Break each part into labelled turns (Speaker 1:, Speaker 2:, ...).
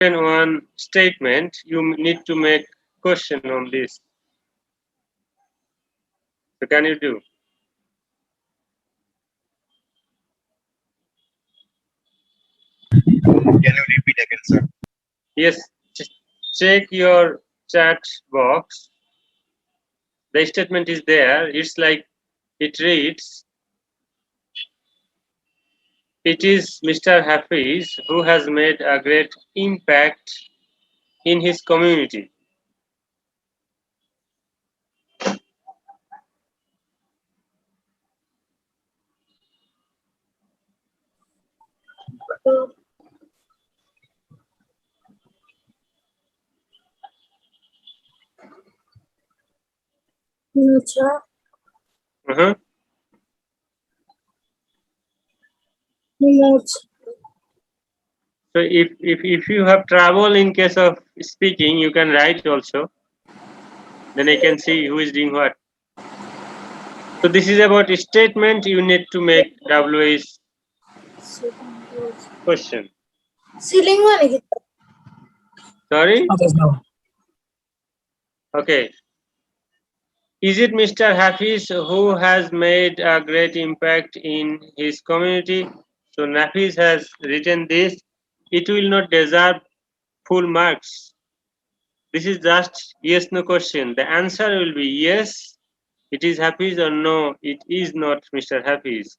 Speaker 1: one statement, you need to make question on this. So can you do?
Speaker 2: Can you repeat again, sir?
Speaker 1: Yes, check your chat box. The statement is there. It's like, it reads, it is Mr. Hafiz who has made a great impact in his community. Uh-huh. So if you have trouble in case of speaking, you can write also. Then I can see who is doing what. So this is about a statement. You need to make WH question. Sorry? Okay. Is it Mr. Hafiz who has made a great impact in his community? So Hafiz has written this. It will not deserve full marks. This is just yes no question. The answer will be yes, it is Hafiz, or no, it is not Mr. Hafiz.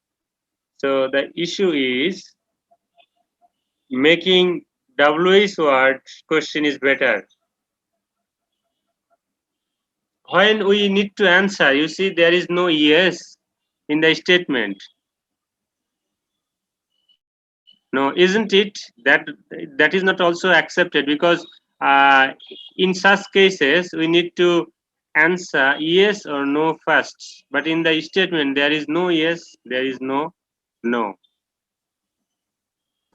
Speaker 1: So the issue is making WH word question is better. When we need to answer, you see there is no yes in the statement. No, isn't it? That is not also accepted, because in such cases we need to answer yes or no first. But in the statement there is no yes, there is no no.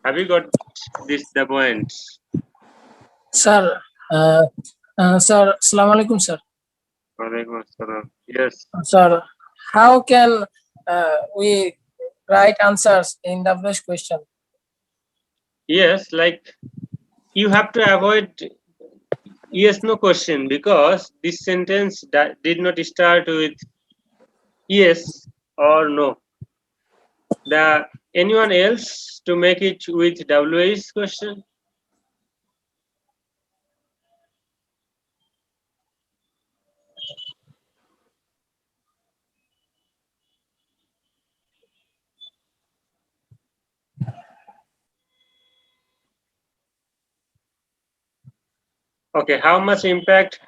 Speaker 1: Have you got the point?
Speaker 3: Sir, sir, Assalamu alaikum, sir.
Speaker 1: Walaikum assalam. Yes.
Speaker 3: Sir, how can we write answers in WH question?
Speaker 1: Yes, like you have to avoid yes no question, because this sentence did not start with yes or no. Anyone else to make it with WH question? Okay, how much impact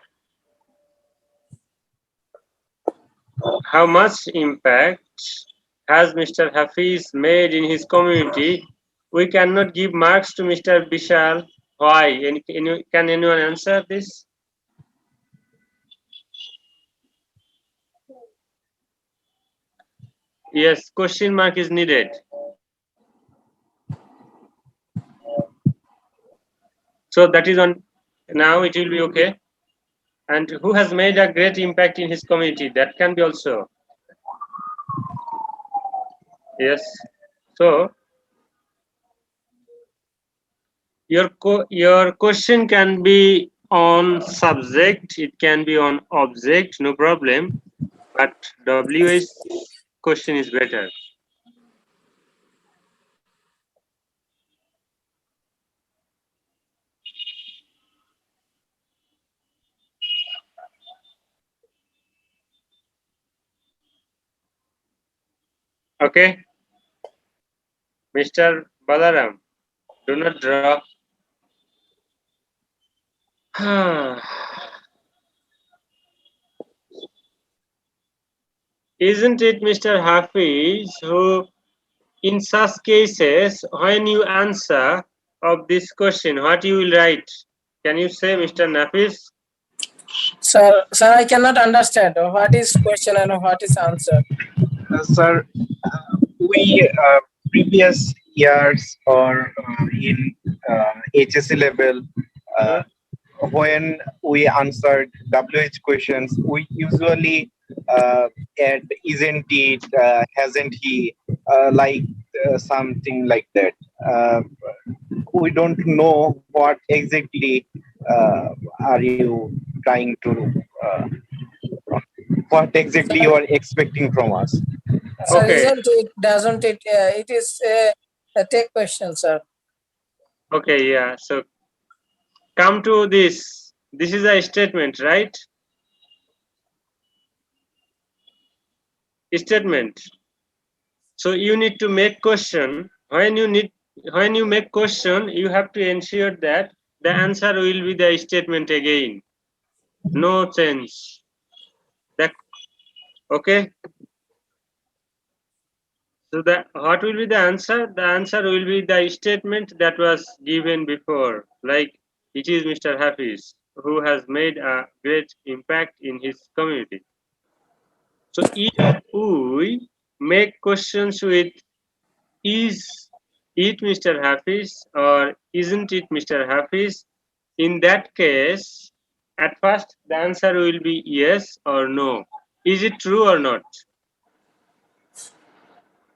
Speaker 1: has Mr. Hafiz made in his community? We cannot give marks to Mr. Bishal. Why? Can anyone answer this? Yes, question mark is needed. So that is on. Now it will be okay. And who has made a great impact in his community? That can be also. Yes. So your question can be on subject, it can be on object, no problem. But WH question is better. Okay, Mr. Balaram, do not draw. Isn't it Mr. Hafiz who, in such cases, when you answer of this question, what you will write? Can you say, Mr. Hafiz?
Speaker 3: Sir, I cannot understand what is question and what is answer.
Speaker 2: Sir, we previous years or in HSC level, when we answered WH questions, we usually add isn't it, hasn't he, like something like that. we don't know what exactly are you trying to, what exactly you are expecting from us.
Speaker 3: Sir,
Speaker 1: Okay.
Speaker 3: isn't it? Doesn't it? It is a take question, sir.
Speaker 1: Okay, yeah. So come to this. This is a statement, right? Statement. So you need to make question. When you make question, you have to ensure that the answer will be the statement again. No change. That okay? So what will be the answer? The answer will be the statement that was given before. Like it is Mr. Hafiz who has made a great impact in his community. So if we make questions with is it Mr. Hafiz or isn't it Mr. Hafiz, in that case, at first the answer will be yes or no. Is it true or not,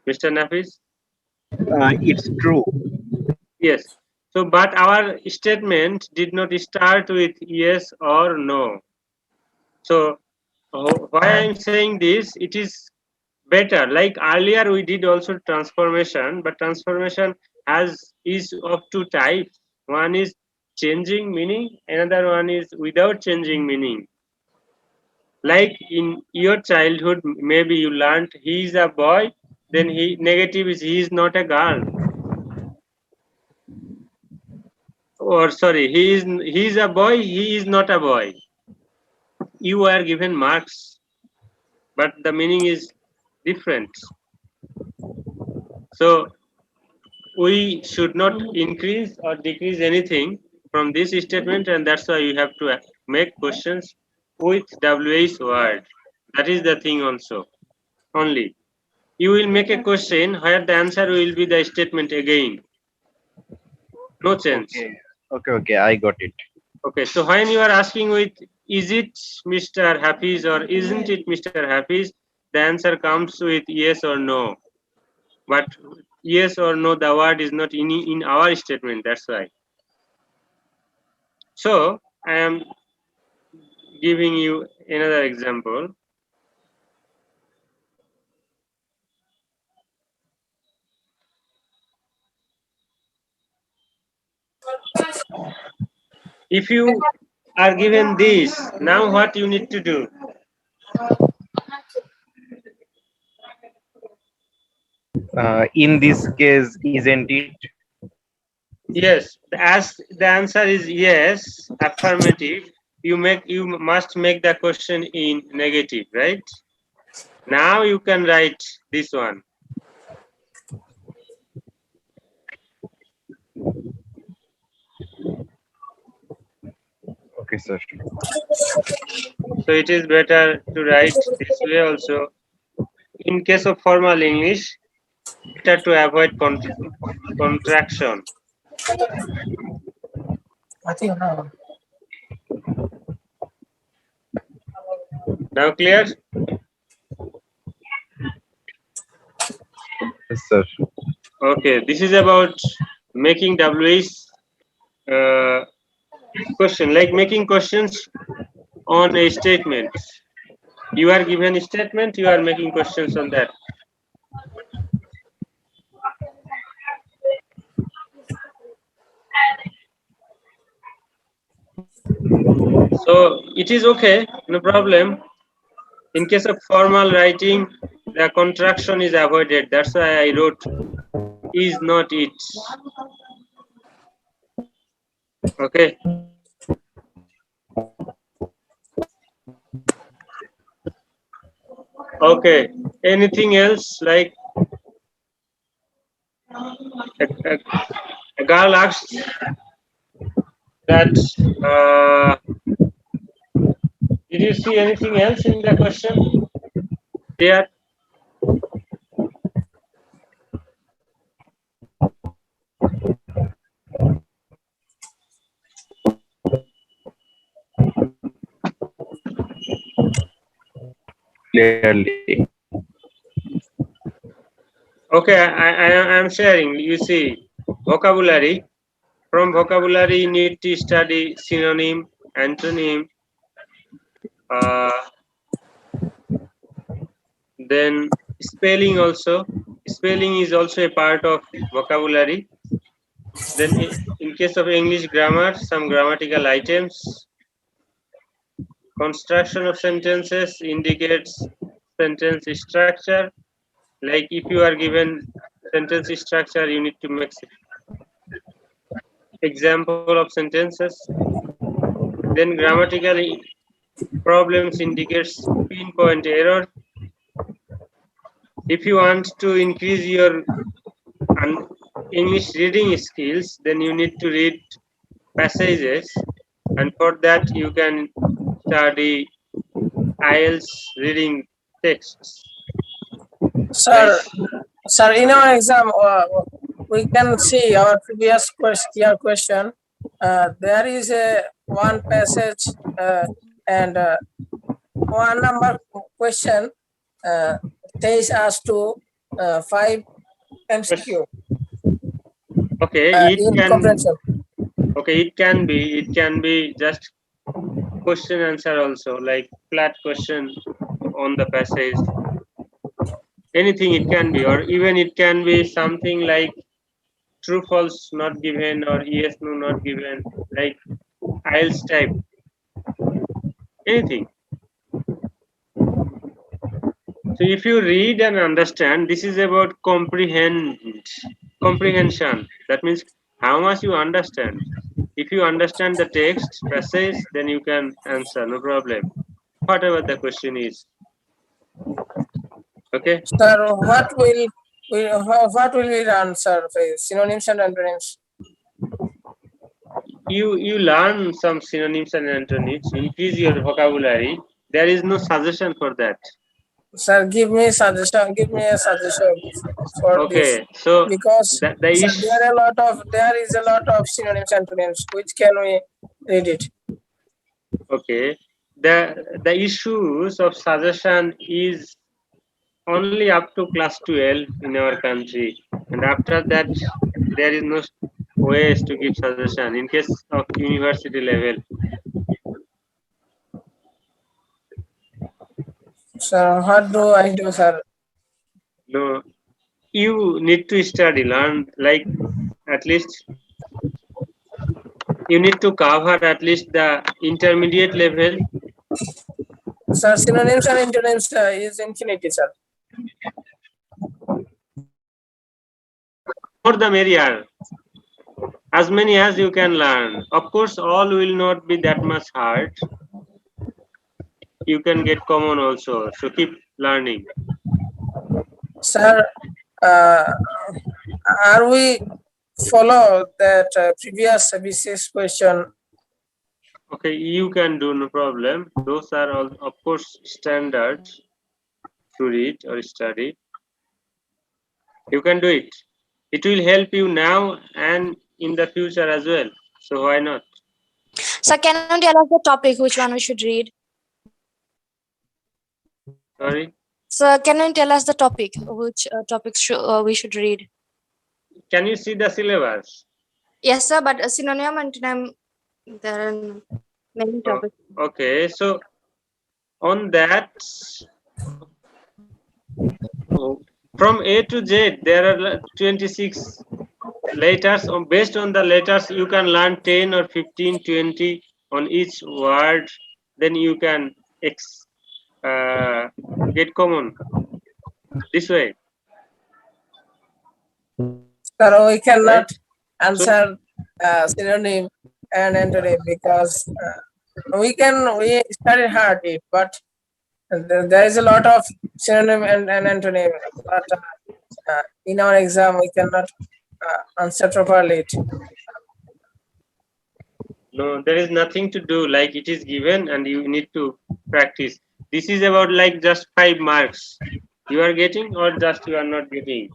Speaker 1: Mr. Hafiz?
Speaker 2: It's true.
Speaker 1: Yes. So, but our statement did not start with yes or no. So, why I am saying this, it is better. Like earlier, we did also transformation, but transformation is of two types. One is changing meaning, another one is without changing meaning. Like in your childhood, maybe you learned he is a boy, then he negative is he is not a girl. Or sorry, he is a boy, he is not a boy. You are given marks, but the meaning is different. So we should not increase or decrease anything from this statement, and that's why you have to make questions with WH word. That is the thing also. Only you will make a question where the answer will be the statement again. No change.
Speaker 2: Okay, I got it.
Speaker 1: Okay, so when you are asking with is it Mr. Hafiz or isn't it Mr. Hafiz, the answer comes with yes or no. But yes or no, the word is not in our statement. That's why. So I am giving you another example. If you are given this, now what you need to do?
Speaker 2: In this case, isn't it?
Speaker 1: Yes, as the answer is yes, affirmative. You must make the question in negative, right? Now you can write this one.
Speaker 2: Okay, sir.
Speaker 1: So it is better to write this way also. In case of formal English, better to avoid contraction.
Speaker 3: I think no.
Speaker 1: Now clear?
Speaker 2: Yes, sir.
Speaker 1: Okay, this is about making WH question, like making questions on a statement. You are given a statement, you are making questions on that. So it is okay, no problem. In case of formal writing, the contraction is avoided. That's why I wrote is not it. Okay. Okay. Anything else? Like a girl asked that. Did you see anything else in the question? There.
Speaker 2: Clearly.
Speaker 1: Okay, I am sharing. You see, vocabulary. From vocabulary, you need to study synonym, antonym, then spelling also. Spelling is also a part of vocabulary. Then in case of English grammar, some grammatical items. Construction of sentences indicates sentence structure. Like if you are given sentence structure, you need to make example of sentences. Then grammatical problems indicates pinpoint error. If you want to increase your English reading skills, then you need to read passages, and for that you can study IELTS reading texts.
Speaker 3: Sir, sir, in our exam, we can see our previous question. There is a one passage and one number question takes us to 5 MCQ.
Speaker 1: Okay, it
Speaker 3: in
Speaker 1: can.
Speaker 3: comprehension.
Speaker 1: Okay, it can be just question answer also, like flat question on the passage. Anything it can be, or even it can be something like true false not given or yes no not given, like IELTS type. Anything. So if you read and understand, this is about comprehension. That means how much you understand. If you understand the text passage, then you can answer, no problem. Whatever the question is. Okay.
Speaker 3: Sir, what will we learn, sir? Synonyms and antonyms.
Speaker 1: You learn some synonyms and antonyms, increase your vocabulary. There is no suggestion for that.
Speaker 3: Sir, give me a suggestion for this,
Speaker 1: Okay, so
Speaker 3: because
Speaker 1: the
Speaker 3: sir,
Speaker 1: issue.
Speaker 3: there is a lot of synonyms and antonyms. Which can we read it?
Speaker 1: Okay, the issues of suggestion is only up to class 12 in our country, and after that there is no ways to give suggestion in case of university level.
Speaker 3: Sir, what do I do, sir?
Speaker 1: No, you need to study, learn, like at least you need to cover at least the intermediate level.
Speaker 3: Sir, synonyms and antonyms is infinity, sir.
Speaker 1: More the merrier. As many as you can learn. Of course, all will not be that much hard. You can get common also. So keep learning.
Speaker 3: Sir, are we follow that previous BCS question?
Speaker 1: Okay, you can do, no problem. Those are all, of course, standards to read or study. You can do it. It will help you now and in the future as well. So why not?
Speaker 4: So can you tell us the topic, which one we should read?
Speaker 1: Sorry?
Speaker 4: So can you tell us the topic, which topics we should read?
Speaker 1: Can you see the syllabus?
Speaker 4: Yes, sir, but synonym and antonym, there are many topics.
Speaker 1: Okay, so on that, from A to Z, there are 26 letters. Based on the letters, you can learn 10 or 15, 20 on each word. Then you can get common this way.
Speaker 3: Sir, we cannot
Speaker 1: Right.
Speaker 3: answer synonym and antonym because we study hard it, but there is a lot of synonym and antonym, but in our exam we cannot answer properly it.
Speaker 1: No, there is nothing to do. Like it is given and you need to practice. This is about like just 5 marks you are getting or just you are not getting.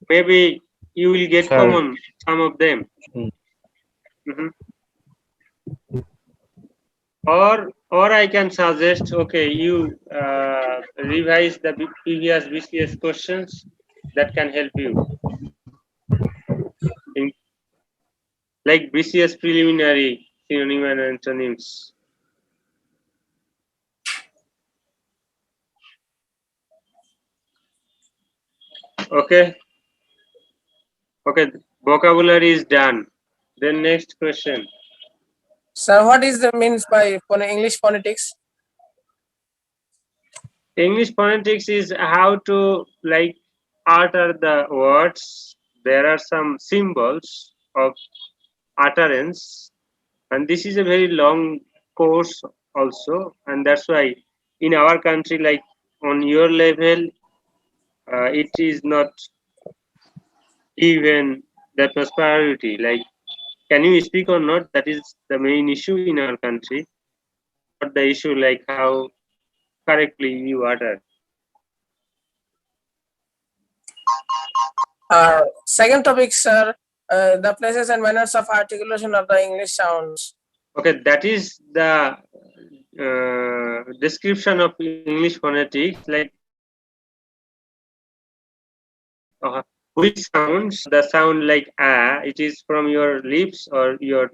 Speaker 1: Maybe you will get common some of them. Or I can suggest, okay, you revise the previous BCS questions. That can help you. like BCS preliminary synonym and antonyms. Okay. Okay, vocabulary is done. Then next question.
Speaker 3: So what is the means by English phonetics?
Speaker 1: English phonetics is how to like utter the words. There are some symbols of utterance, and this is a very long course also, and that's why in our country, like on your level, it is not even that much priority. Like, can you speak or not? That is the main issue in our country, not the issue like how correctly you utter.
Speaker 3: Second topic, sir, the places and manners of articulation of the English sounds.
Speaker 1: Okay, that is the description of English phonetics, like which sounds the sound like a, it is from your lips or your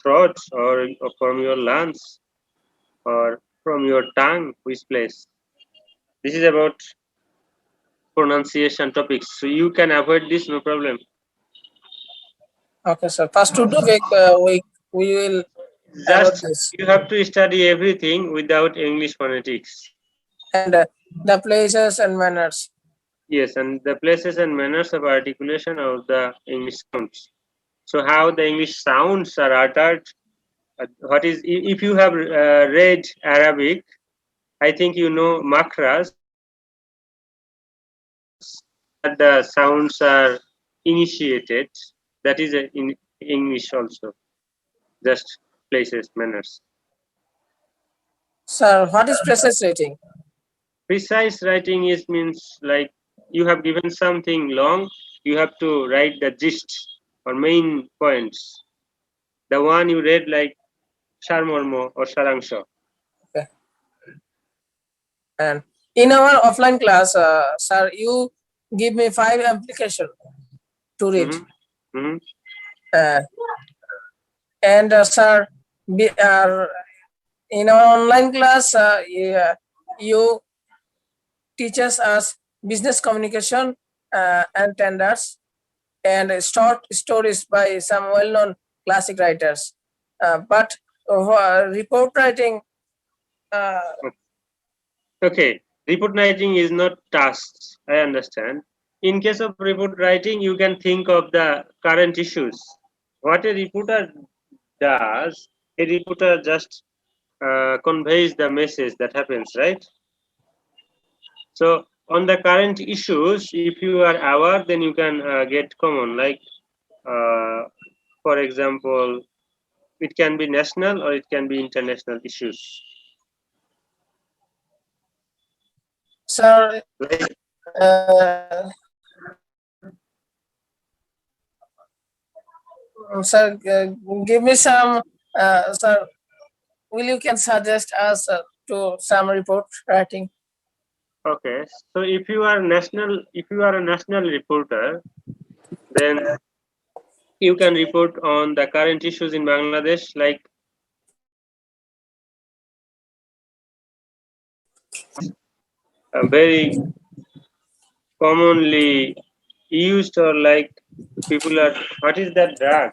Speaker 1: throat or from your lungs or from your tongue, which place. This is about pronunciation topics, so you can avoid this, no problem.
Speaker 3: Okay, sir. First to do we will avoid
Speaker 1: Just
Speaker 3: this.
Speaker 1: you have to study everything without English phonetics.
Speaker 3: And the places and manners.
Speaker 1: Yes, and the places and manners of articulation of the English sounds. So how the English sounds are uttered. What is if you have read Arabic, I think you know makras, that the sounds are initiated. That is in English also, just places, manners.
Speaker 3: Sir, what is precise rating?
Speaker 1: Precise writing is means like you have given something long, you have to write the gist or main points. The one you read like Sarmormo or Sarangsha.
Speaker 3: Okay. And in our offline class, sir, you give me 5 application to read.
Speaker 1: Mm-hmm.
Speaker 3: And sir, in our online class, you teaches us business communication and tenders and short stories by some well-known classic writers. But report writing,
Speaker 1: Okay, report writing is not tasks, I understand. In case of report writing, you can think of the current issues. What a reporter does, a reporter just conveys the message that happens, right? So on the current issues, if you are aware, then you can get common. Like, for example, it can be national or it can be international issues.
Speaker 3: sir,
Speaker 1: Like,
Speaker 3: sir, give me some, sir, will you can suggest us to some report writing?
Speaker 1: okay, so if you are a national reporter, then you can report on the current issues in Bangladesh, like very commonly used, or like people are, what is that drug?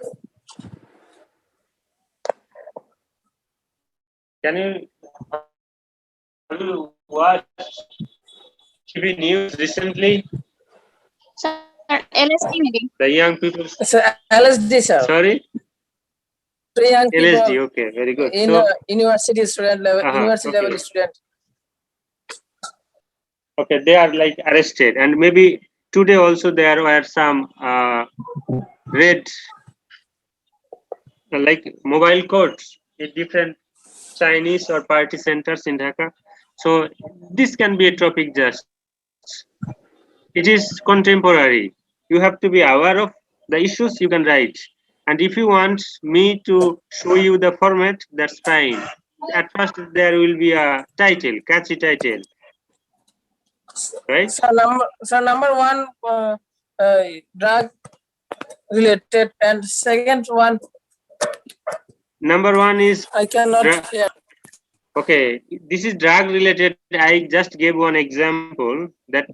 Speaker 1: Have you watched TV news recently?
Speaker 4: Sir, LSD maybe.
Speaker 1: The young people.
Speaker 3: It's LSD, sir.
Speaker 1: Sorry,
Speaker 3: Three young people
Speaker 1: LSD. Okay, very good.
Speaker 3: in
Speaker 1: So,
Speaker 3: university student level, university
Speaker 1: okay.
Speaker 3: level student.
Speaker 1: Okay, they are like arrested, and maybe today also there were some red like mobile courts in different Chinese or party centers in Dhaka. So this can be a topic just. It is contemporary. You have to be aware of the issues you can write. And if you want me to show you the format, that's fine. At first there will be a title, catchy title. Right?
Speaker 3: So number one, drug related, and second one
Speaker 1: Number one is
Speaker 3: I cannot hear.
Speaker 1: okay. This is drug related. I just gave one example that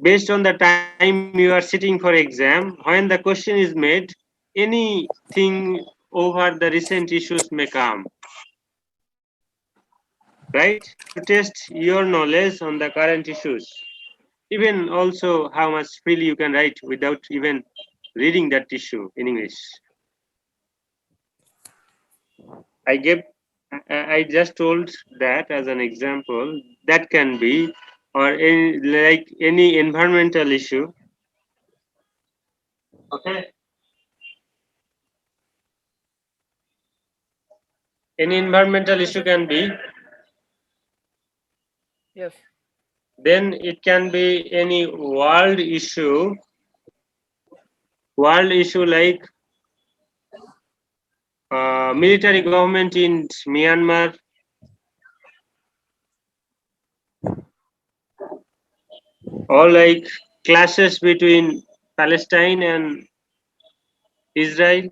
Speaker 1: based on the time you are sitting for exam, when the question is made, anything over the recent issues may come, right? To test your knowledge on the current issues. Even also how much freely you can write without even reading that issue in English. I gave, I just told that as an example. That can be, or any, like any environmental issue. Okay. Any environmental issue can be.
Speaker 3: Yes.
Speaker 1: Then it can be any world issue. World issue like military government in Myanmar, or like clashes between Palestine and Israel.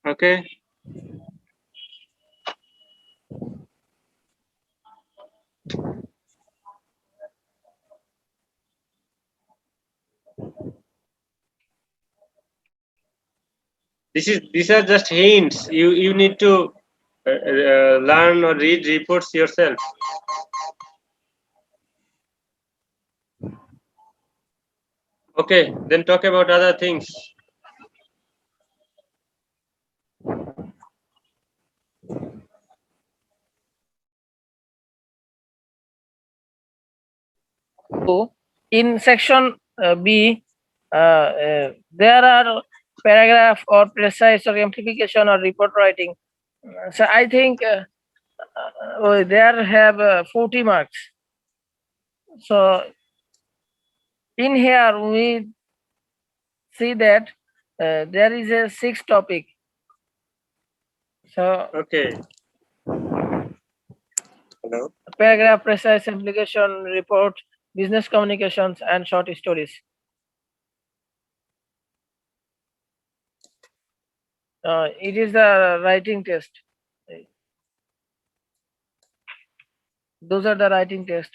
Speaker 1: Okay. These are just hints. You need to learn or read reports yourself. Okay, then talk about other things.
Speaker 3: So in section B, there are paragraph or precise or amplification or report writing. So I think there have 40 marks. So in here we see that there is a 6 topic. So
Speaker 1: Okay. Hello.
Speaker 3: paragraph, precise application, report, business communications, and short stories. It is the writing test. Those are the writing test.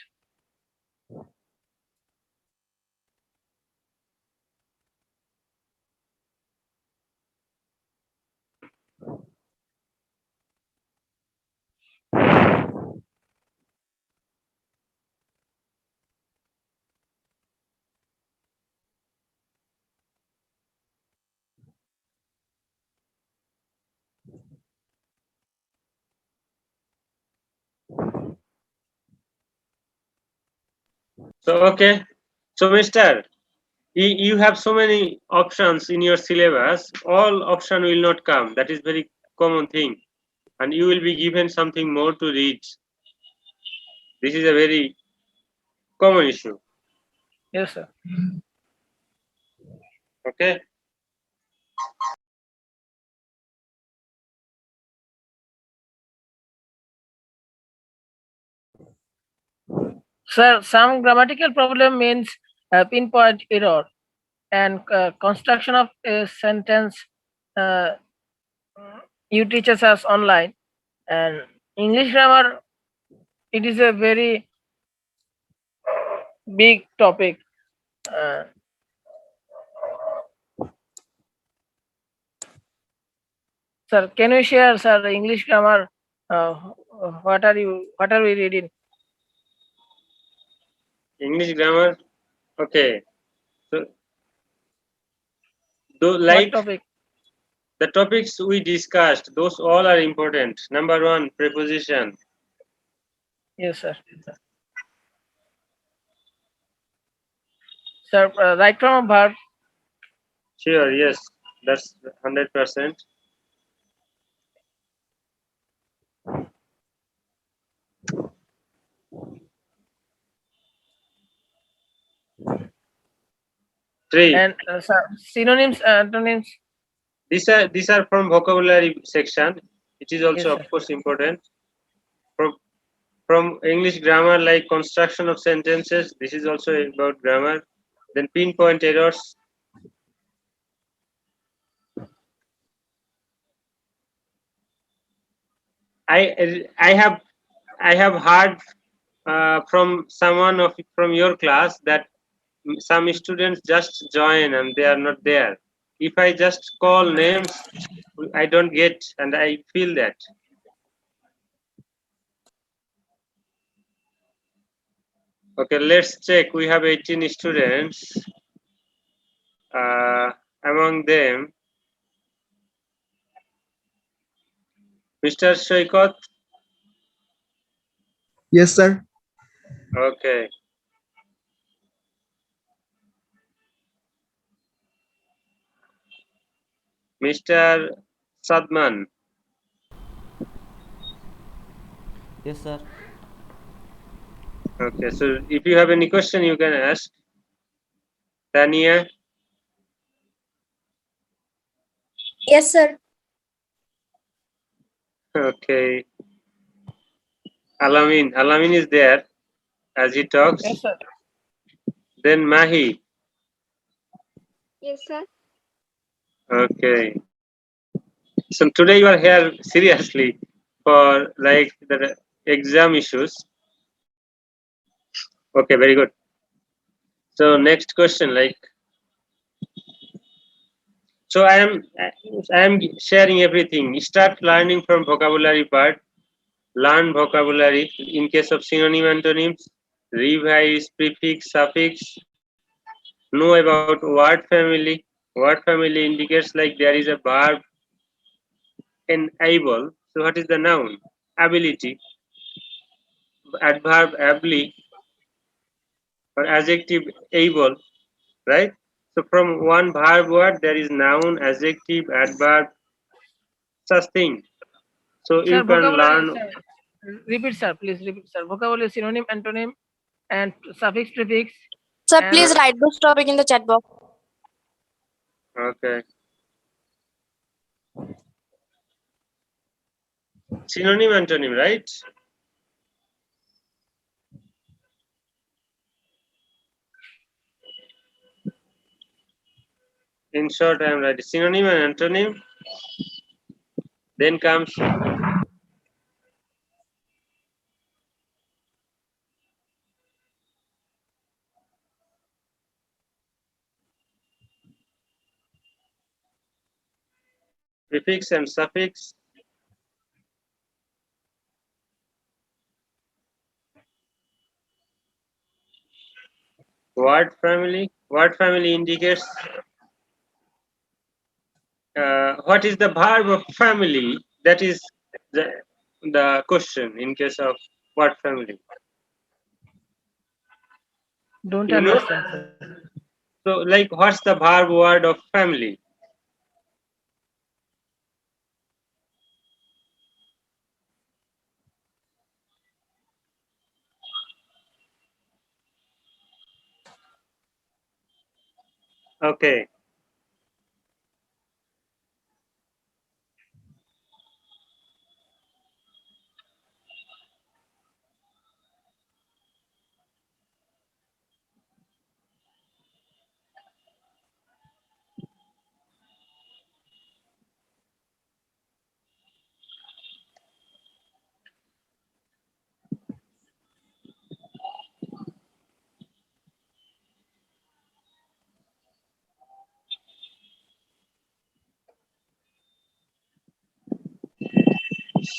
Speaker 1: So okay. So Mister, you have so many options in your syllabus. All option will not come. That is very common thing, and you will be given something more to read. This is a very common issue.
Speaker 3: Yes, sir.
Speaker 1: Okay.
Speaker 3: Sir, some grammatical problem means pinpoint error, and construction of a sentence uh, you teaches us online, and English grammar, it is a very big topic. Uh, Sir, can you share, sir, English grammar? Uh, what are we reading?
Speaker 1: English grammar. Okay. So,
Speaker 3: What
Speaker 1: like
Speaker 3: topic?
Speaker 1: the topics we discussed, those all are important. Number one, preposition.
Speaker 3: Yes, sir. Sir, right from a verb.
Speaker 1: Sure, yes, that's 100%. Three.
Speaker 3: And sir, synonyms, antonyms.
Speaker 1: These are from vocabulary section. It is also
Speaker 3: Yes,
Speaker 1: of
Speaker 3: sir.
Speaker 1: course important. From English grammar, like construction of sentences. This is also about grammar. Then pinpoint errors. I have heard from someone from your class that some students just join and they are not there. If I just call names, I don't get, and I feel that. Okay, let's check. We have 18 students. Among them, Mr. Shoikot.
Speaker 5: Yes, sir.
Speaker 1: Okay. Mr. Sadman.
Speaker 6: Yes, sir.
Speaker 1: Okay, so if you have any question, you can ask. Tania.
Speaker 4: Yes, sir.
Speaker 1: Okay. Alamin is there as he talks.
Speaker 3: Yes, sir.
Speaker 1: Then Mahi.
Speaker 4: Yes, sir.
Speaker 1: Okay. So today you are here seriously for like the exam issues. Okay, very good. So next question, like, so I am sharing everything. Start learning from vocabulary part. Learn vocabulary in case of synonym antonyms. Revise prefix, suffix. Know about word family. Word family indicates like there is a verb enable. So what is the noun? Ability. Adverb ably or adjective able, right? So from one verb word there is noun, adjective, adverb, such thing. So
Speaker 3: Sir,
Speaker 1: you can
Speaker 3: vocabulary,
Speaker 1: learn.
Speaker 3: sir. Repeat, sir. Please repeat, sir. Vocabulary, synonym, antonym, and suffix, prefix.
Speaker 4: Sir,
Speaker 3: And
Speaker 4: please write this topic in the chat box.
Speaker 1: Okay. Synonym, antonym, right? In short, I am writing synonym and antonym. Then comes prefix and suffix. Word family. Word family indicates what is the verb of family. That is the question in case of word family.
Speaker 3: don't
Speaker 1: You know?
Speaker 3: understand, sir.
Speaker 1: So, like, what's the verb word of family? Okay.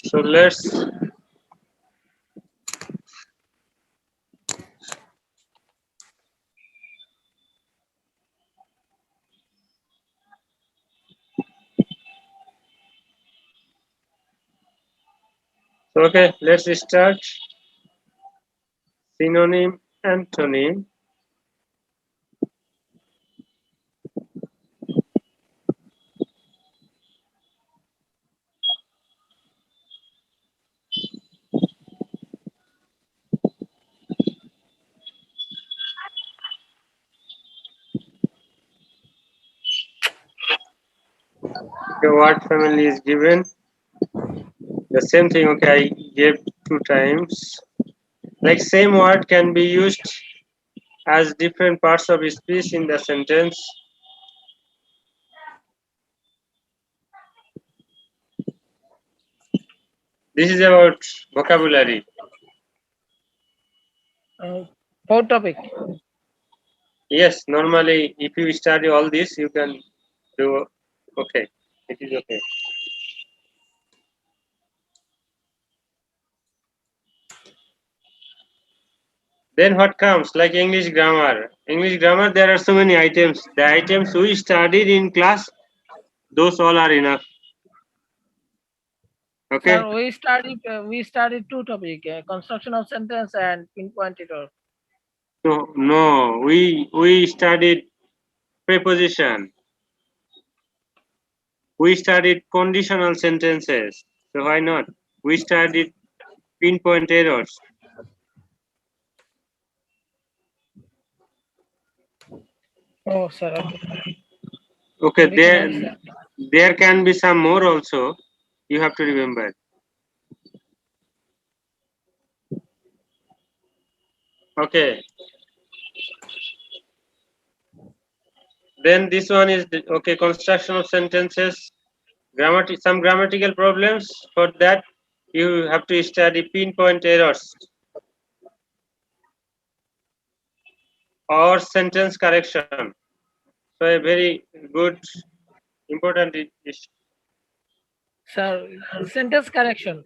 Speaker 1: So let's let's start. Synonym, antonym. Okay, word family is given. The same thing. Okay, I gave 2 times. Like same word can be used as different parts of speech in the sentence. This is about vocabulary.
Speaker 3: Fourth topic.
Speaker 1: Yes, normally if you study all this, you can do okay. It is okay. Then what comes? Like English grammar. English grammar, there are so many items. The items we studied in class, those all are enough. Okay.
Speaker 3: Sir, we studied two topic: construction of sentence and pinpoint error.
Speaker 1: So no, we studied preposition. We studied conditional sentences. So why not? We studied pinpoint errors.
Speaker 3: Oh, sir. Okay.
Speaker 1: Okay,
Speaker 3: We can understand.
Speaker 1: there can be some more also. You have to remember. Okay. Then this one is okay. Construction of sentences. Some grammatical problems. For that, you have to study pinpoint errors or sentence correction. So a very good, important issue.
Speaker 3: Sir, sentence correction.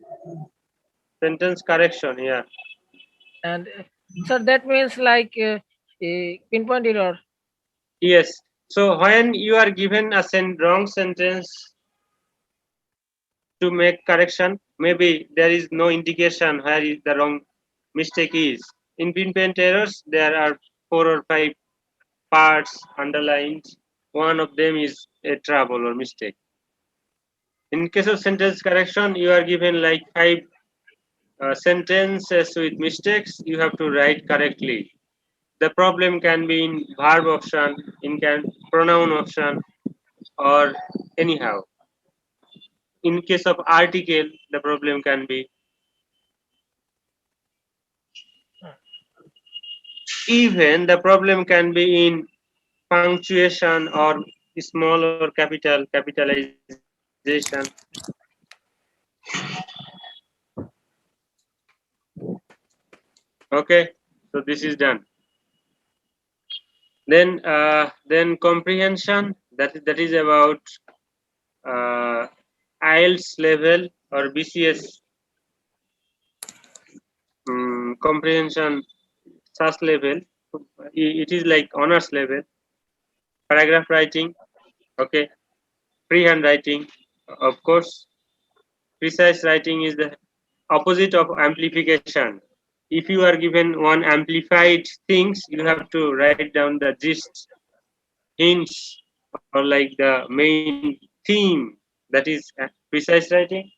Speaker 1: Sentence correction, yeah.
Speaker 3: And sir, that means like a pinpoint error.
Speaker 1: Yes. So when you are given a wrong sentence to make correction, maybe there is no indication where is the wrong mistake is. In pinpoint errors, there are 4 or 5 parts underlined. One of them is a trouble or mistake. In case of sentence correction, you are given like 5 sentences with mistakes. You have to write correctly. The problem can be in verb option, in pronoun option, or anyhow. In case of article, the problem can be even the problem can be in punctuation or small or capitalization. Okay, so this is done. Then comprehension, that is about IELTS level or BCS comprehension such level. It is like honors level. Paragraph writing, okay. Freehand writing, of course. Precise writing is the opposite of amplification. If you are given one amplified things, you have to write down the gist, hints, or like the main theme. That is precise writing.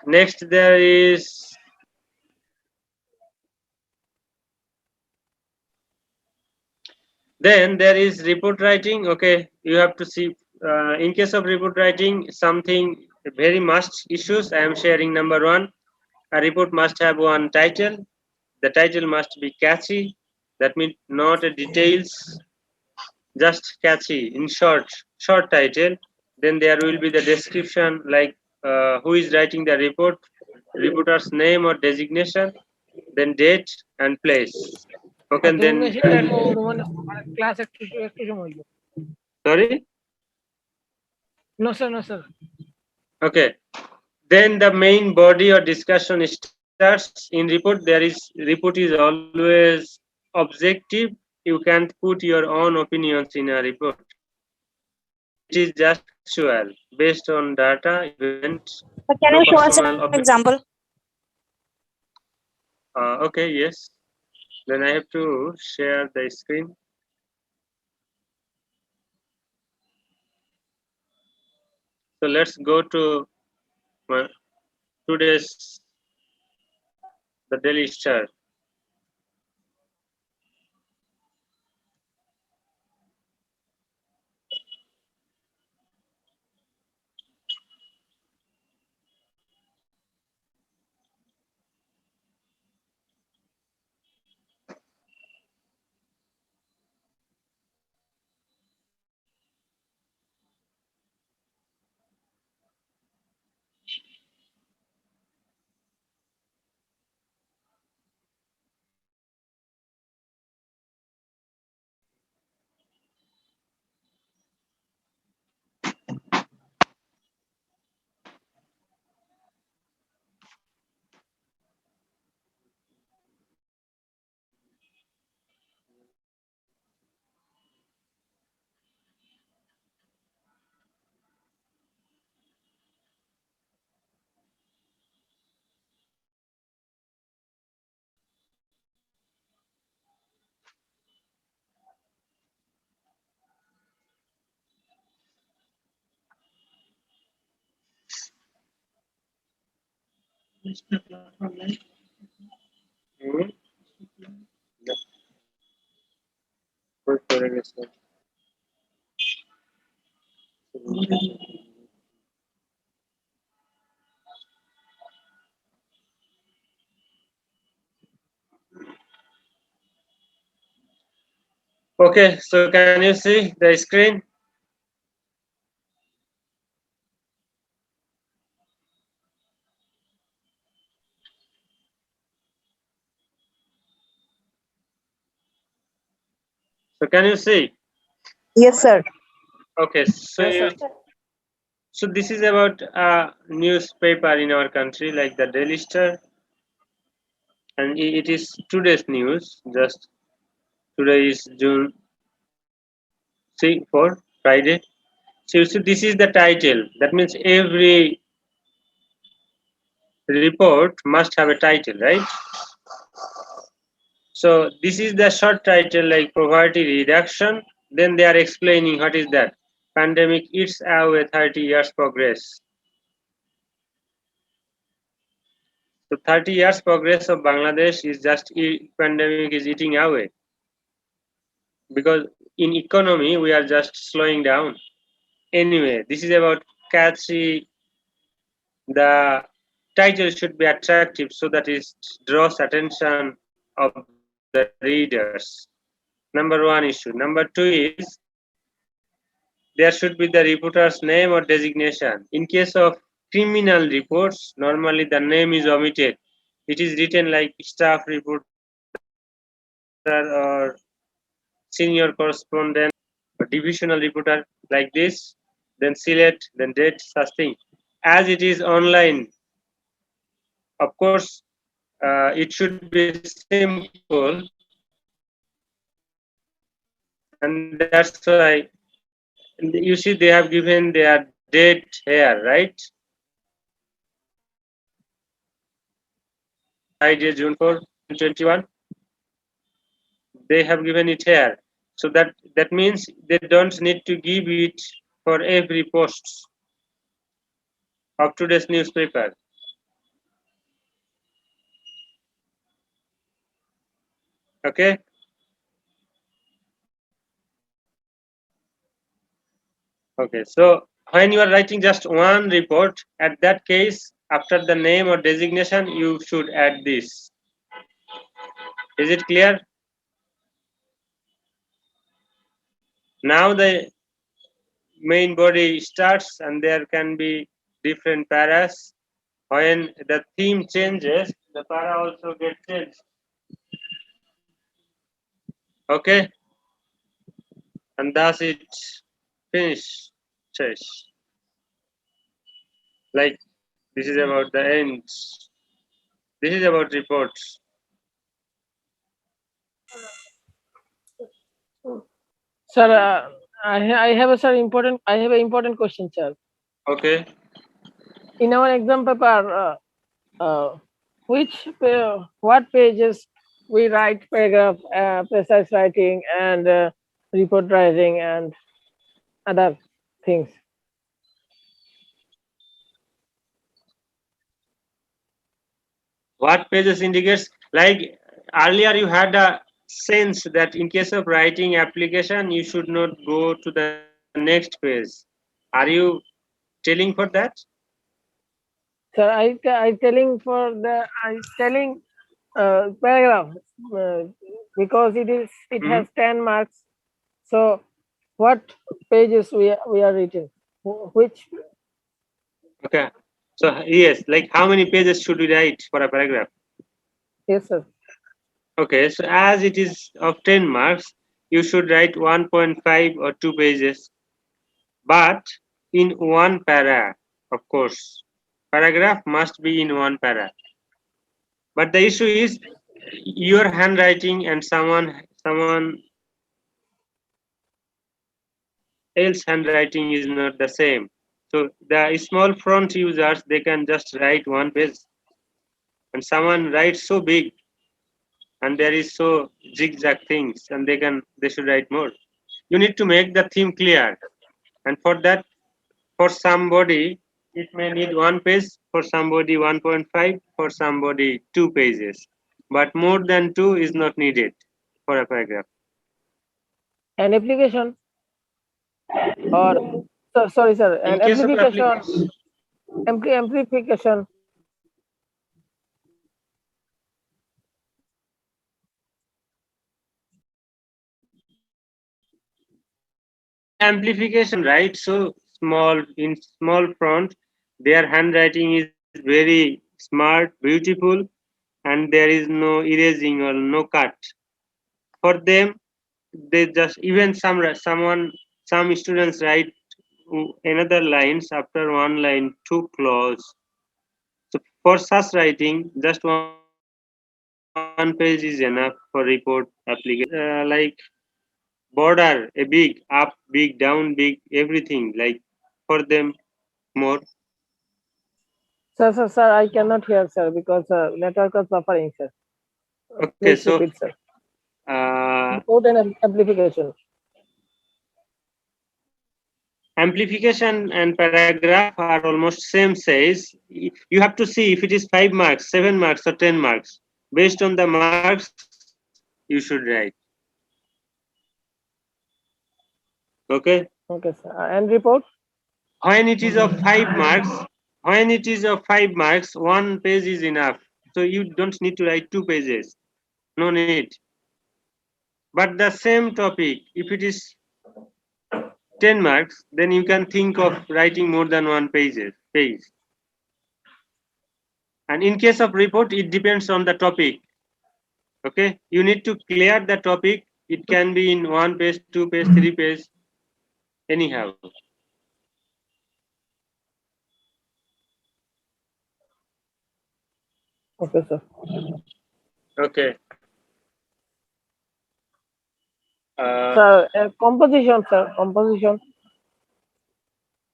Speaker 1: Next there is then there is report writing. Okay, you have to see in case of report writing something very must issues. I am sharing number one. A report must have one title. The title must be catchy. That means not a details, just catchy. In short title. Then there will be the description like who is writing the report, reporter's name or designation, then date and place. Okay, and then
Speaker 3: Class sorry.
Speaker 1: sorry.
Speaker 3: No, sir. No, sir.
Speaker 1: Okay. Then the main body or discussion starts. In report, report is always objective. You can't put your own opinions in a report. It is just factual, based on data, event,
Speaker 4: But can
Speaker 1: no
Speaker 4: you show us
Speaker 1: personal
Speaker 4: an
Speaker 1: opinion.
Speaker 4: example?
Speaker 1: Okay, yes. Then I have to share the screen. So let's go to today's the Daily Star. Hmm? Wait for a second. Okay, so can you see the screen? So can you see?
Speaker 5: Yes, sir.
Speaker 1: Okay, so
Speaker 3: Yes, sir.
Speaker 1: so this is about a newspaper in our country, like the Daily Star, and it is today's news. Just today is June 4, Friday. So this is the title. That means every report must have a title, right? So this is the short title like poverty reduction. Then they are explaining what is that. Pandemic eats away 30 years progress. So 30 years progress of Bangladesh is just pandemic is eating away. Because in economy we are just slowing down. Anyway, this is about catchy. The title should be attractive so that it draws attention of the readers. Number one issue. Number two is there should be the reporter's name or designation. In case of criminal reports, normally the name is omitted. It is written like staff reporter or senior correspondent or divisional reporter like this, then select, then date, such thing. As it is online, of course, it should be simple, and that's why you see they have given their date here, right? Friday, June 4, 2021. They have given it here. So that means they don't need to give it for every post of today's newspaper. Okay. Okay. So when you are writing just one report, at that case, after the name or designation, you should add this. Is it clear? Now the main body starts and there can be different paras. When the theme changes, the para also gets changed. Okay, and thus it finishes. Like this is about the ends. This is about reports.
Speaker 3: Sir, I have a important question, sir.
Speaker 1: Okay.
Speaker 3: In our exam paper, what pages we write paragraph, precise writing, and report writing and other things.
Speaker 1: What pages indicates like earlier you had a sense that in case of writing application you should not go to the next page. Are you telling for that?
Speaker 3: Sir, I telling paragraph because it has 10 marks. So what pages we are written? Which?
Speaker 1: Okay. So yes, like how many pages should we write for a paragraph?
Speaker 3: Yes, sir.
Speaker 1: Okay, so as it is of 10 marks, you should write 1.5 or 2 pages. But in one para, of course. Paragraph must be in one para. But the issue is your handwriting and someone else handwriting is not the same. So the small font users they can just write one page, and someone writes so big, and there is so zigzag things, and they should write more. You need to make the theme clear, and for that, for somebody it may need 1 page, for somebody 1.5, for somebody 2 pages. But more than 2 is not needed for a paragraph.
Speaker 3: An application or sorry, sir,
Speaker 1: In
Speaker 3: an
Speaker 1: case of
Speaker 3: amplification,
Speaker 1: application,
Speaker 3: amplification.
Speaker 1: amplification, right? So small, in small font, their handwriting is very smart, beautiful, and there is no erasing or no cut. For them, they just even some students write another lines after one line too close. So for such writing, just 1 page is enough for report application. Like border, a big up, big down, big everything. Like for them more.
Speaker 3: Sir, I cannot hear, sir, because network is suffering, sir.
Speaker 1: Okay,
Speaker 3: Please
Speaker 1: so
Speaker 3: repeat, sir.
Speaker 1: uh,
Speaker 3: Report an amplification.
Speaker 1: amplification and paragraph are almost same size. You have to see if it is 5 marks, 7 marks, or 10 marks. Based on the marks, you should write. Okay.
Speaker 3: Okay, sir. And report.
Speaker 1: When it is of 5 marks, when it is of 5 marks, 1 page is enough. So you don't need to write 2 pages. No need. But the same topic, if it is 10 marks, then you can think of writing more than 1 page. And in case of report, it depends on the topic. Okay, you need to clear the topic. It can be in 1 page, 2 page, 3 page, anyhow.
Speaker 3: Okay, sir.
Speaker 1: Okay.
Speaker 3: Sir, composition, sir. Composition.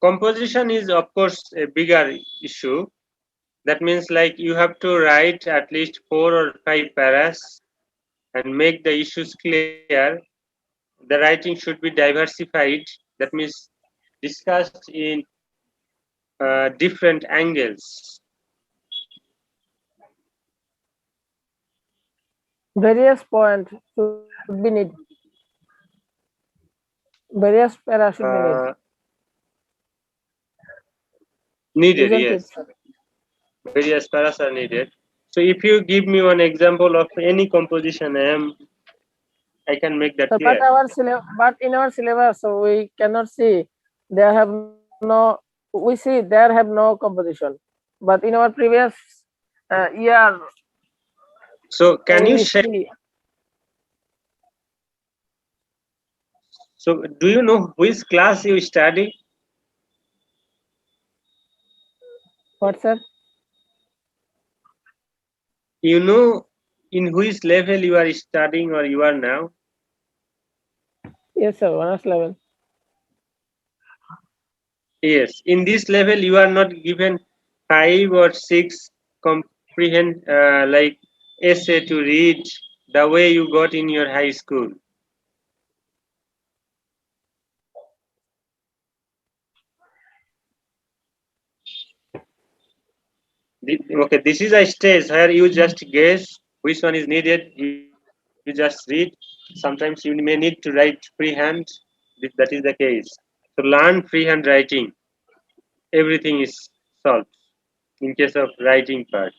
Speaker 1: Composition is of course a bigger issue. That means like you have to write at least 4 or 5 paras and make the issues clear. The writing should be diversified. That means discussed in different angles.
Speaker 3: Various points should be need. Various para should be need.
Speaker 1: Needed,
Speaker 3: Isn't
Speaker 1: yes.
Speaker 3: it, sir?
Speaker 1: Various paras are needed. So if you give me one example of any composition, I can make that
Speaker 3: So,
Speaker 1: clear.
Speaker 3: but in our syllabus, so we cannot see there have no. We see there have no composition, but in our previous year,
Speaker 1: So can you
Speaker 3: we
Speaker 1: share?
Speaker 3: see.
Speaker 1: So do you know which class you study?
Speaker 3: What, sir?
Speaker 1: You know in which level you are studying or you are now?
Speaker 3: Yes, sir. Honors level.
Speaker 1: Yes. In this level, you are not given 5 or 6 comprehend like essay to read the way you got in your high school. Okay, this is a stage where you just guess which one is needed. You just read. Sometimes you may need to write freehand. That is the case. So learn freehand writing. Everything is solved in case of writing part.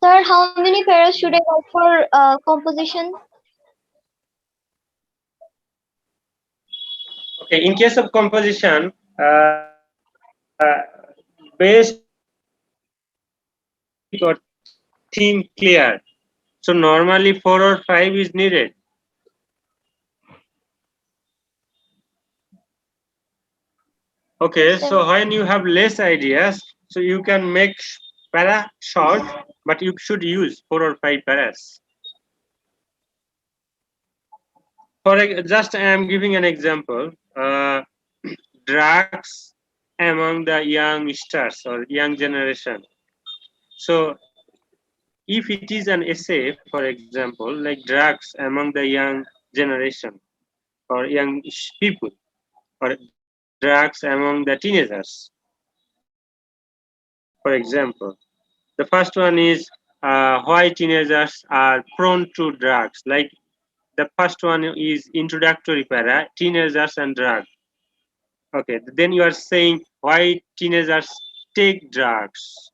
Speaker 5: Sir, how many pairs should I write for composition?
Speaker 1: Okay, in case of composition, base topic or theme clear. So normally 4 or 5 is needed. Okay, so when you have less ideas, so you can make para short, but you should use 4 or 5 paras. Just I am giving an example. Drugs among the youngsters or young generation. So if it is an essay, for example, like drugs among the young generation or young people, or drugs among the teenagers. For example, the first one is why teenagers are prone to drugs. Like the first one is introductory para, teenagers and drugs. Okay, then you are saying why teenagers take drugs,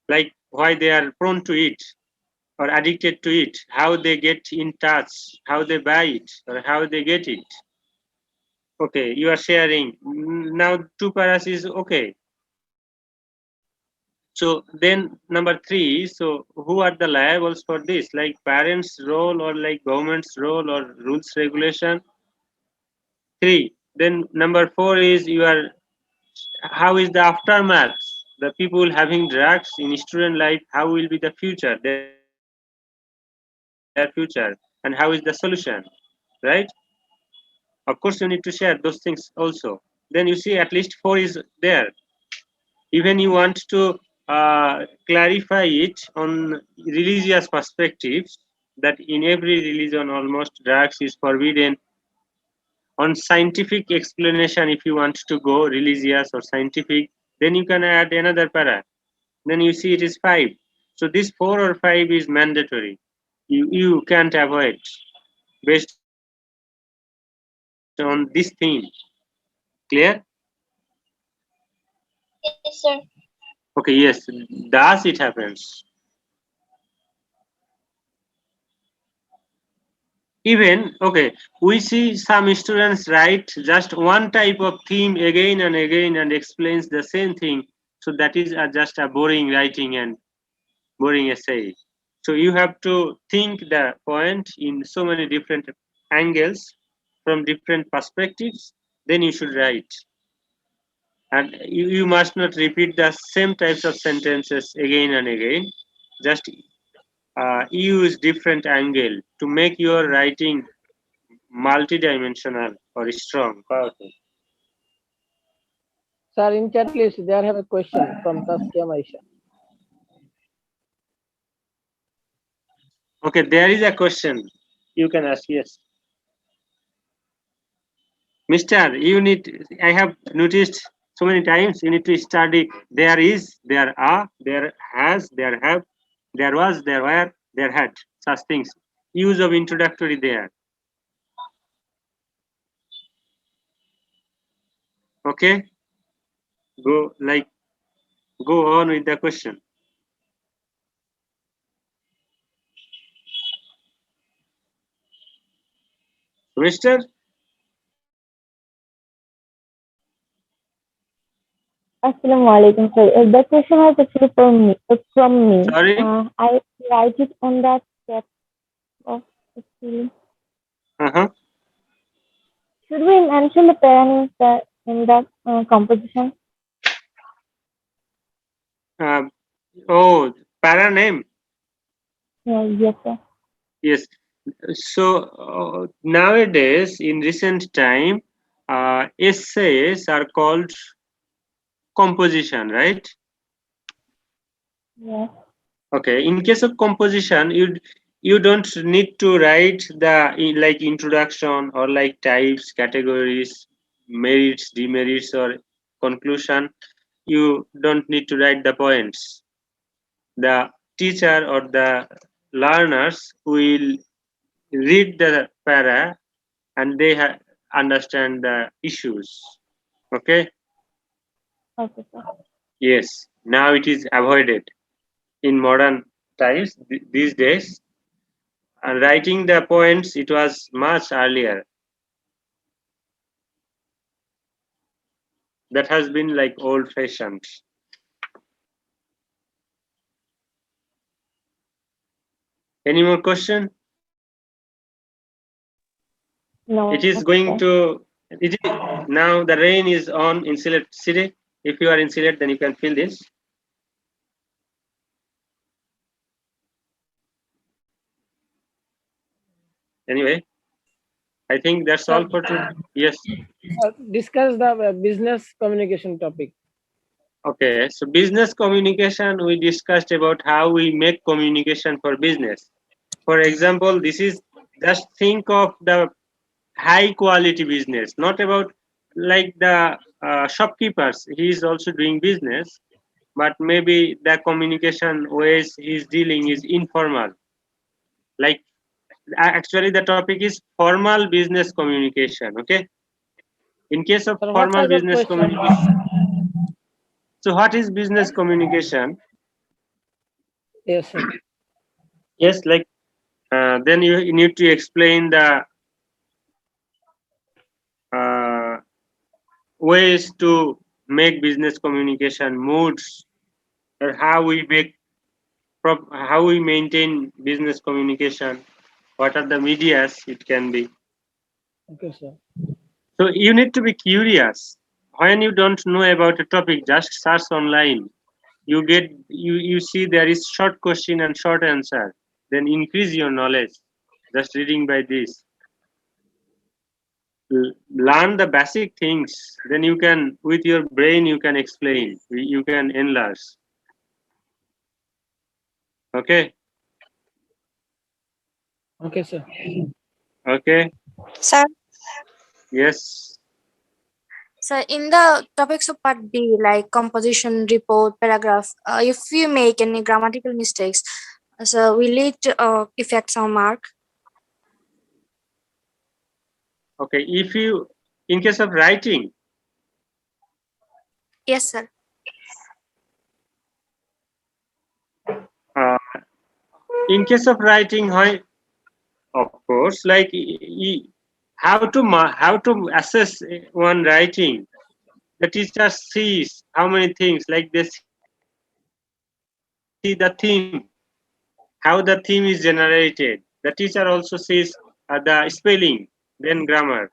Speaker 1: like why they are prone to it or addicted to it, how they get in touch, how they buy it, or how they get it. Okay, you are sharing. Now two paras is okay. So then number three, so who are the liables for this? Like parents' role or like government's role or rules regulation? Three. Then number four is how is the aftermath? The people having drugs in student life, how will be the future, their future, and how is the solution, right? Of course, you need to share those things also. Then you see at least four is there. Even you want to clarify it on religious perspectives that in every religion almost drugs is forbidden. On scientific explanation, if you want to go religious or scientific, then you can add another para. Then you see it is 5. So this 4 or 5 is mandatory. You can't avoid based on this theme. Clear?
Speaker 5: Yes, sir.
Speaker 1: Okay, yes. Thus it happens. Even, okay, we see some students write just one type of theme again and again and explains the same thing. So that is just a boring writing and boring essay. So you have to think the point in so many different angles from different perspectives, then you should write. And you must not repeat the same types of sentences again and again. Just use different angle to make your writing multidimensional or strong, powerful.
Speaker 3: Sir, in chat, please, there have a question from Taskia Maisha.
Speaker 1: Okay, there is a question. You can ask, yes. Mister, you need, I have noticed so many times, you need to study there is, there are, there has, there have, there was, there were, there had, such things. Use of introductory there. Okay? Go go on with the question. Mister?
Speaker 7: Assalamualaikum, sir. The question was actually from me.
Speaker 1: Sorry?
Speaker 7: I write it on that step of actually.
Speaker 1: Uh-huh.
Speaker 7: Should we mention the parents in the composition?
Speaker 1: Oh, para name.
Speaker 7: Yeah, yes, sir.
Speaker 1: Yes. So nowadays, in recent time, essays are called composition, right?
Speaker 7: Yes.
Speaker 1: Okay. In case of composition, you don't need to write the like introduction or like types, categories, merits, demerits, or conclusion. You don't need to write the points. The teacher or the learners will read the para and they understand the issues. Okay.
Speaker 7: Okay, sir.
Speaker 1: Yes. Now it is avoided in modern times these days. And writing the points, it was much earlier. That has been like old fashioned. Any more question?
Speaker 7: No.
Speaker 1: It is
Speaker 7: okay,
Speaker 1: going
Speaker 7: sir.
Speaker 1: to. It is, now the rain is on in Sylhet city. If you are in Sylhet, then you can feel this. Anyway, I think that's all for today. Yes.
Speaker 3: Discuss the business communication topic.
Speaker 1: Okay. So business communication, we discussed about how we make communication for business. For example, this is just think of the high quality business, not about like the shopkeepers, he is also doing business, but maybe the communication ways he's dealing is informal. Like actually the topic is formal business communication. Okay, in case of
Speaker 3: Sir, what
Speaker 1: formal
Speaker 3: type of
Speaker 1: business
Speaker 3: question?
Speaker 1: communication, so what is business communication?
Speaker 3: Yes, sir.
Speaker 1: Yes, like then you need to explain the uh, ways to make business communication moods, or how we maintain business communication, what are the medias it can be.
Speaker 3: Okay, sir.
Speaker 1: So you need to be curious. When you don't know about a topic, just search online. You see there is short question and short answer. Then increase your knowledge. Just reading by this. Learn the basic things. Then you can, with your brain, you can explain. You can enlarge. Okay.
Speaker 3: Okay, sir.
Speaker 1: Okay.
Speaker 4: Sir,
Speaker 1: Yes.
Speaker 4: so in the topics of part B, like composition, report, paragraph, if you make any grammatical mistakes, so will it affect some mark?
Speaker 1: Okay. If you, in case of writing,
Speaker 4: Yes, sir.
Speaker 1: uh, in case of writing, of course, like how to assess one writing. The teacher sees how many things, like they see the theme, how the theme is generated. The teacher also sees the spelling, then grammar.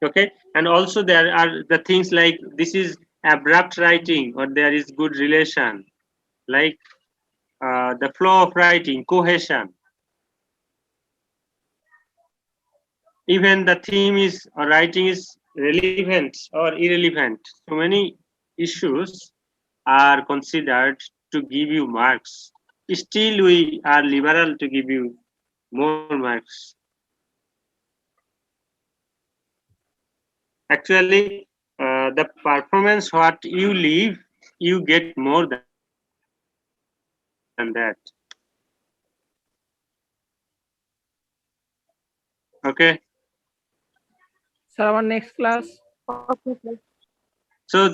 Speaker 1: Okay, and also there are the things like this is abrupt writing or there is good relation, like the flow of writing, cohesion. Even the theme is or writing is relevant or irrelevant. So many issues are considered to give you marks. Still, we are liberal to give you more marks. Actually, the performance what you leave, you get more than that. Okay.
Speaker 3: Sir, our next class.
Speaker 4: Okay, sir.
Speaker 1: So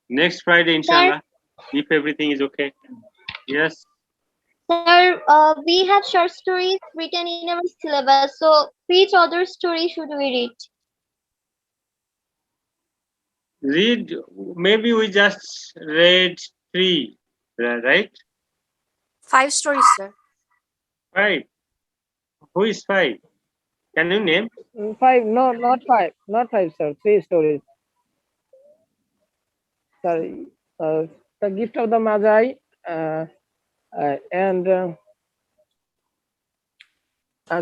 Speaker 1: next Friday,
Speaker 5: Sir,
Speaker 1: inshallah, if everything is okay. Yes.
Speaker 5: sir, we have short stories written in our syllabus. So, which other story should we read?
Speaker 1: Read. Maybe we just read 3, right?
Speaker 4: 5 stories, sir.
Speaker 1: 5. Who is 5? Can you name?
Speaker 3: 5, no, not 5, not 5, sir. 3 stories. Sorry, the gift of the Magi, and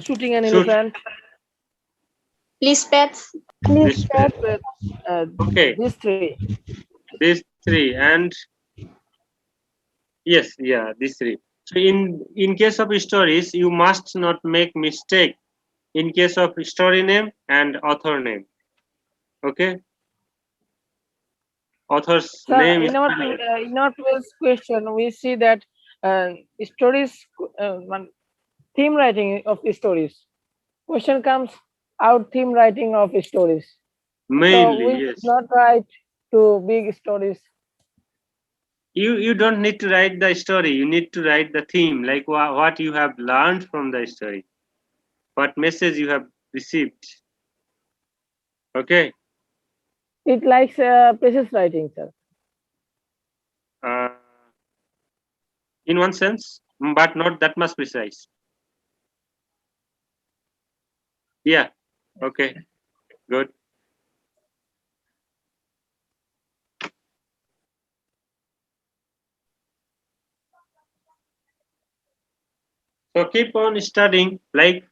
Speaker 3: shooting an
Speaker 1: Shoot.
Speaker 3: elephant.
Speaker 5: Please, pets.
Speaker 1: This page. Okay.
Speaker 3: These 3.
Speaker 1: These 3 and yes, yeah, these 3. So in case of stories, you must not make mistake in case of story name and author name. Okay. Author's
Speaker 3: Sir,
Speaker 1: name is
Speaker 3: in our previous question, we see that stories, one theme writing of stories. Question comes out theme writing of stories. So
Speaker 1: mainly,
Speaker 3: we
Speaker 1: yes.
Speaker 3: not write to big stories.
Speaker 1: You don't need to write the story. You need to write the theme, like what you have learned from the story, what message you have received. Okay.
Speaker 3: It likes precise writing, sir.
Speaker 1: Uh, in one sense, but not that much precise. Yeah. Okay. Good. So keep on studying. Like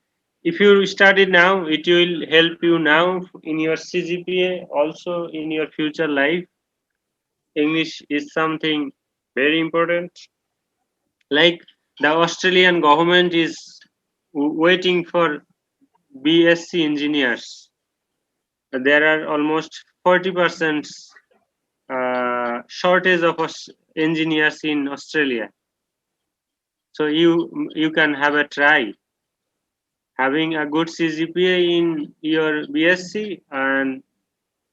Speaker 1: if you study now, it will help you now in your CGPA, also in your future life. English is something very important. Like the Australian government is waiting for BSc engineers. There are almost 40% shortage of engineers in Australia. So you can have a try. Having a good CGPA in your BSc and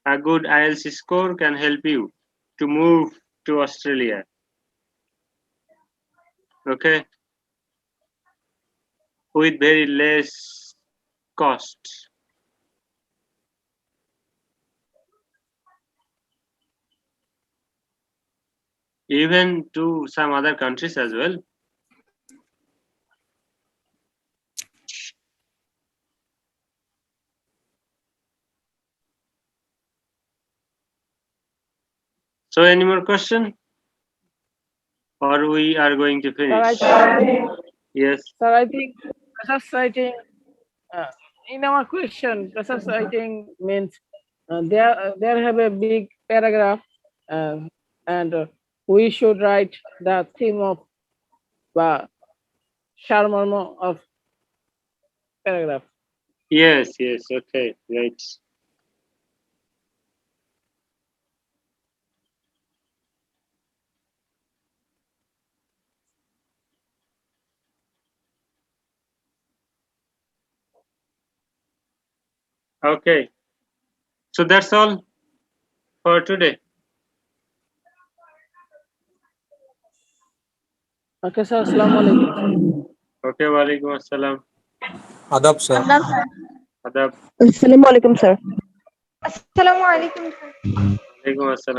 Speaker 1: a good IELTS score can help you to move to Australia. Okay, with very less cost. Even to some other countries as well. So any more question? Or we are going to finish? Yes.
Speaker 3: Sir, I think process writing, in our question, process writing means there have a big paragraph, and we should write the theme of Sharmarma of paragraph.
Speaker 1: Yes, okay, right. Okay. So that's all for today.
Speaker 3: Okay, sir. Assalamu alaikum.
Speaker 1: Okay, walaikum assalam.
Speaker 8: Adab, sir.
Speaker 1: Adab.
Speaker 7: Assalamu alaikum, sir.
Speaker 5: Assalamu alaikum.
Speaker 1: Walaikum assalam.